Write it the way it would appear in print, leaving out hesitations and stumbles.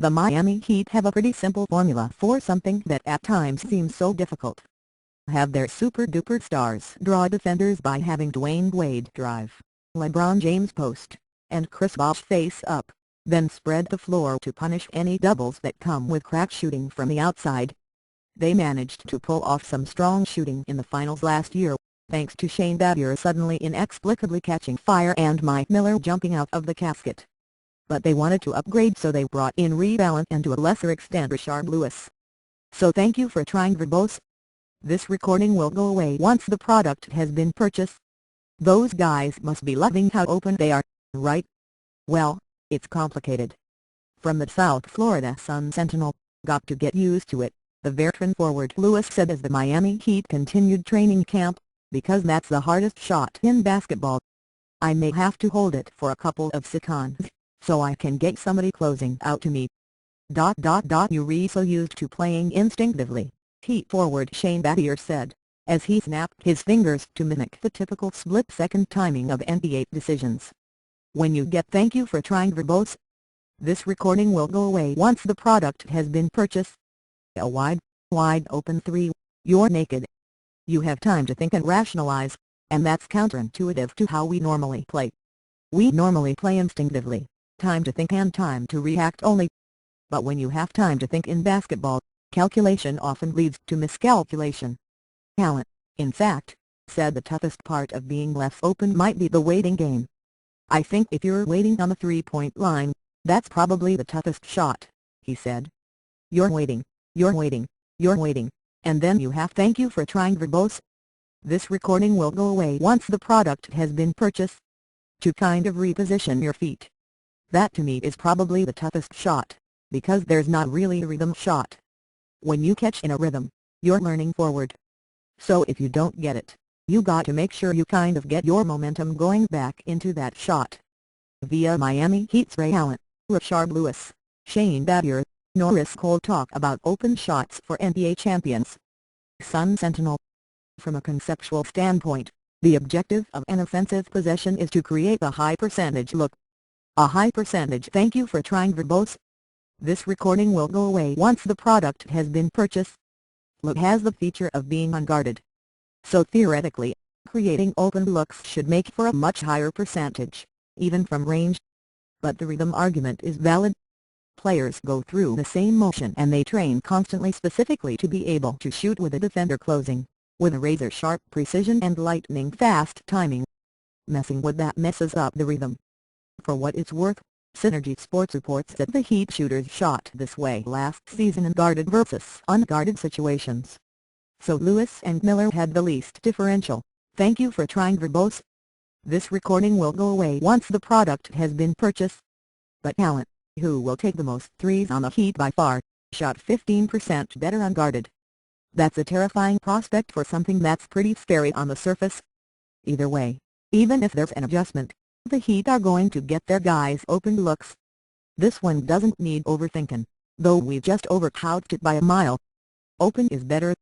The Miami Heat have a pretty simple formula for something that at times seems so difficult. Have their super-duper stars draw defenders by having Dwayne Wade drive, LeBron James post, and Chris Bosh face up, then spread the floor to punish any doubles that come with crack shooting from the outside. They managed to pull off some strong shooting in the finals last year, thanks to Shane Battier suddenly inexplicably catching fire and Mike Miller jumping out of the casket. But they wanted to upgrade, so they brought in Rebalance and to a lesser extent Rashard Lewis. So thank you for trying Verbose. This recording will go away once the product has been purchased. Those guys must be loving how open they are, right? Well, it's complicated. From the South Florida Sun-Sentinel, "Got to get used to it," the veteran forward Lewis said as the Miami Heat continued training camp, "because that's the hardest shot in basketball. I may have to hold it for a couple of seconds, so I can get somebody closing out to me. You're so used to playing instinctively," Heat forward Shane Battier said, as he snapped his fingers to mimic the typical split-second timing of NBA decisions. When you get "thank you for trying Verbose." This recording will go away once the product has been purchased. A wide open three, you're naked. You have time to think and rationalize, and that's counterintuitive to how we normally play. We normally play instinctively, time to think and time to react only. But when you have time to think in basketball, calculation often leads to miscalculation. Talent, in fact, said the toughest part of being left open might be the waiting game. "I think if you're waiting on the three-point line, that's probably the toughest shot," he said. You're waiting, and then you have "thank you for trying Verbose." This recording will go away once the product has been purchased. To kind of reposition your feet. That to me is probably the toughest shot, because there's not really a rhythm shot. When you catch in a rhythm, you're learning forward. So if you don't get it, you got to make sure you kind of get your momentum going back into that shot. Via Miami Heat's Ray Allen, Rashard Lewis, Shane Battier, Norris Cole talk about open shots for NBA champions. Sun-Sentinel. From a conceptual standpoint, the objective of an offensive possession is to create a high percentage look. A high percentage "thank you for trying Verbose." This recording will go away once the product has been purchased. Look has the feature of being unguarded. So theoretically, creating open looks should make for a much higher percentage, even from range. But the rhythm argument is valid. Players go through the same motion and they train constantly specifically to be able to shoot with a defender closing, with a razor-sharp precision and lightning-fast timing. Messing with that messes up the rhythm. For what it's worth, Synergy Sports reports that the Heat shooters shot this way last season in guarded versus unguarded situations. So Lewis and Miller had the least differential. "Thank you for trying Verbose." This recording will go away once the product has been purchased. But Allen, who will take the most threes on the Heat by far, shot 15% better unguarded. That's a terrifying prospect for something that's pretty scary on the surface. Either way, even if there's an adjustment, the Heat are going to get their guys open looks. This one doesn't need overthinking, though we just overcoached it by a mile. Open is better.